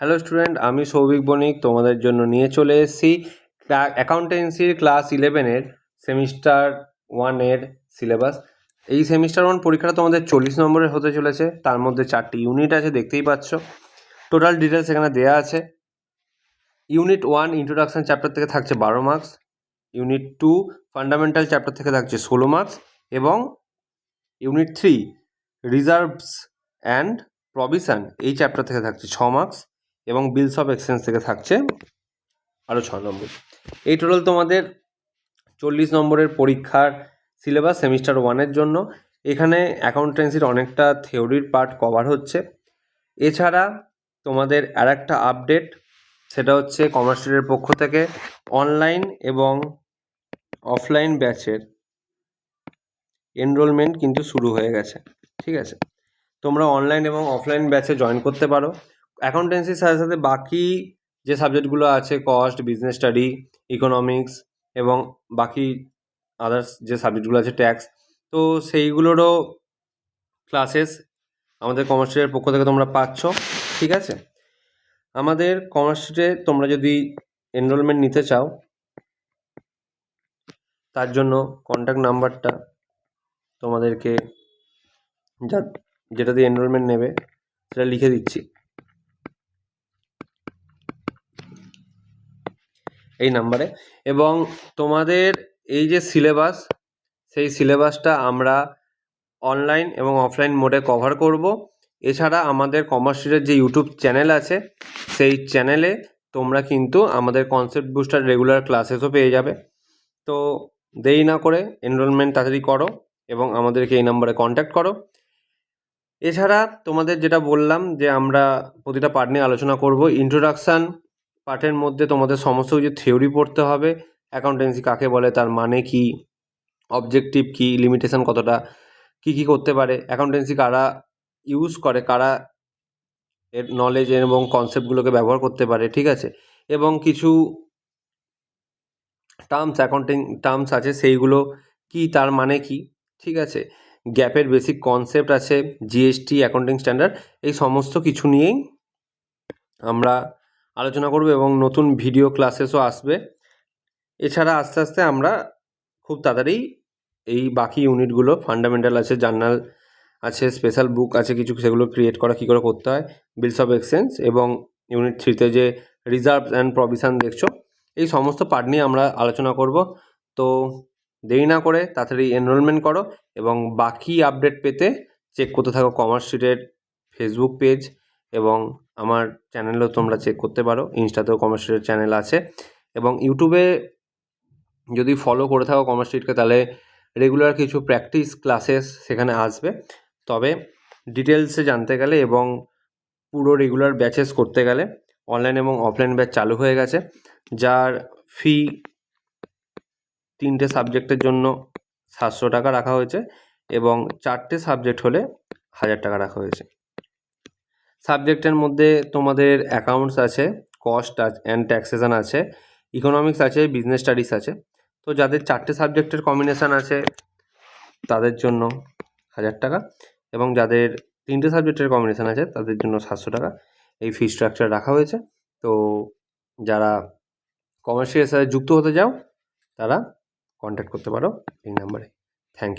Hello student, আমি সৌভিক বণিক তোমাদের জন্য নিয়ে চলে এসেছি অ্যাকাউন্টেন্সির ক্লাস 11-এর সেমিস্টার 1-এর সিলেবাস। এই সেমিস্টার 1 পরীক্ষাটা তোমাদের 40 নম্বরের হতে চলেছে। তার মধ্যে 4টি ইউনিট আছে, দেখতেই পাচ্ছ। টোটাল ডিটেলস এখানে দেওয়া আছে। ইউনিট 1 ইন্ট্রোডাকশন চ্যাপ্টার থেকে থাকছে 12 মার্কস, ইউনিট 2 ফান্ডামেন্টাল চ্যাপ্টার থেকে থাকছে 16 মার্কস, এবং ইউনিট 3 রিজার্ভস অ্যান্ড প্রভিশন এই চ্যাপ্টার থেকে থাকছে 6 মার্কস, এবং বিলস অফ এক্সচেঞ্জ থেকে থাকছে আরও 6 নম্বর। এই টোটাল তোমাদের 40 নম্বরের পরীক্ষার সিলেবাস সেমিস্টার 1-এর জন্য। এখানে অ্যাকাউন্টেন্সির অনেকটা থিওরির পার্ট কভার হচ্ছে। এছাড়া তোমাদের আর একটা আপডেট, সেটা হচ্ছে কমার্শিয়ালের পক্ষ থেকে অনলাইন এবং অফলাইন ব্যাচের এনরোলমেন্ট কিন্তু শুরু হয়ে গেছে। ঠিক আছে, তোমরা অনলাইন এবং অফলাইন ব্যাচে জয়েন করতে পারো। অ্যাকাউন্টেন্সির সাথে সাথে বাকি যে সাবজেক্টগুলো আছে, কস্ট, বিজনেস স্টাডি, ইকোনমিক্স এবং বাকি আদার্স যে সাবজেক্টগুলো আছে, ট্যাক্স, তো সেইগুলোরও ক্লাসেস আমাদের কমার্সিয়ালের পক্ষ থেকে তোমরা পাচ্ছ। ঠিক আছে, আমাদের কমার্সিয়ালে তোমরা যদি এনরোলমেন্ট নিতে চাও, তার জন্য কন্ট্যাক্ট নাম্বারটা তোমাদেরকে যেটা দিয়ে এনরোলমেন্ট নেবে সেটা লিখে দিচ্ছি এই নাম্বারে। এবং তোমাদের এই যে সিলেবাস, সেই সিলেবাসটা আমরা অনলাইন এবং অফলাইন মোডে কভার করব। এছাড়া আমাদের কমার্সিয়ালের যে ইউটিউব চ্যানেল আছে, সেই চ্যানেলে তোমরা কিন্তু আমাদের কনসেপ্ট বুস্টার রেগুলার ক্লাসেসও পেয়ে যাবে। তো দেরি না করে এনরোলমেন্ট তাড়াতাড়ি করো এবং আমাদেরকে এই নাম্বারে কন্ট্যাক্ট করো। এছাড়া তোমাদের যেটা বললাম যে আমরা প্রতিটা পার্ট নিয়ে আলোচনা করব। ইন্ট্রোডাকশান পার্টের মধ্যে তোমাদের সমস্ত কিছু থিওরি পড়তে হবে। অ্যাকাউন্টেন্সি কাকে বলে, তার মানে কি, অবজেক্টিভ কি, লিমিটেশন কতটা, কি কি করতে পারে, অ্যাকাউন্টেন্সি কারা ইউজ করে, কারা এর নলেজ এবং কনসেপ্টগুলোকে ব্যবহার করতে পারে। ঠিক আছে, এবং কিছু অ্যাকাউন্টিং টার্মস আছে, সেইগুলো কি, তার মানে কি। ঠিক আছে, গ্যাপের বেসিক কনসেপ্ট আছে, জিএসটি, অ্যাকাউন্টিং স্ট্যান্ডার্ড, এই সমস্ত কিছু নিয়েই আমরা আলোচনা করব এবং নতুন ভিডিও ক্লাসেসও আসবে। এছাড়া আস্তে আস্তে আমরা খুব তাড়াতাড়ি এই বাকি ইউনিটগুলো, ফান্ডামেন্টাল আছে, জার্নাল আছে, স্পেশাল বুক আছে কিছু, সেগুলো ক্রিয়েট করা কী করে করতে হয়, বিলস অফ এক্সচেঞ্জ, এবং ইউনিট 3-তে যে রিজার্ভ অ্যান্ড প্রভিশন দেখছো, এই সমস্ত পার্ট নিয়ে আমরা আলোচনা করব। তো দেরি না করে তাড়াতাড়ি এনরোলমেন্ট করো এবং বাকি আপডেট পেতে চেক করতে থাকো কমার্সিয়ালের ফেসবুক পেজ, এবং আমার চ্যানেলেও তোমরা চেক করতে পারো। ইনস্টাতেও কমার্সিয়ালের চ্যানেল আছে, এবং ইউটিউবে যদি ফলো করে থাকো কমার্সিয়ালকে, তাহলে রেগুলার কিছু প্র্যাকটিস ক্লাসেস সেখানে আসবে। তবে ডিটেলসে জানতে গেলে এবং পুরো রেগুলার ব্যাচেস করতে গেলে অনলাইন এবং অফলাইন ব্যাচ চালু হয়ে গেছে, যার ফি 3টে সাবজেক্টের জন্য 700 টাকা রাখা হয়েছে, এবং 4টে সাবজেক্ট হলে 1000 টাকা রাখা হয়েছে। সাবজেক্টের মধ্যে তোমাদের অ্যাকাউন্টস আছে, কস্ট অ্যান্ড ট্যাক্সেশন আছে, ইকোনমিক্স আছে, বিজনেস স্টাডিজ আছে। তো যাদের 4টে সাবজেক্টের কম্বিনেশান আছে তাদের জন্য 1000 টাকা, এবং যাদের 3টে সাবজেক্টের কম্বিনেশান আছে তাদের জন্য 700 টাকা এই ফি স্ট্রাকচার রাখা হয়েছে। তো যারা কমার্সিয়ালের সাথে যুক্ত হতে চাও তারা কন্ট্যাক্ট করতে পারো এই নাম্বারে। Thank you.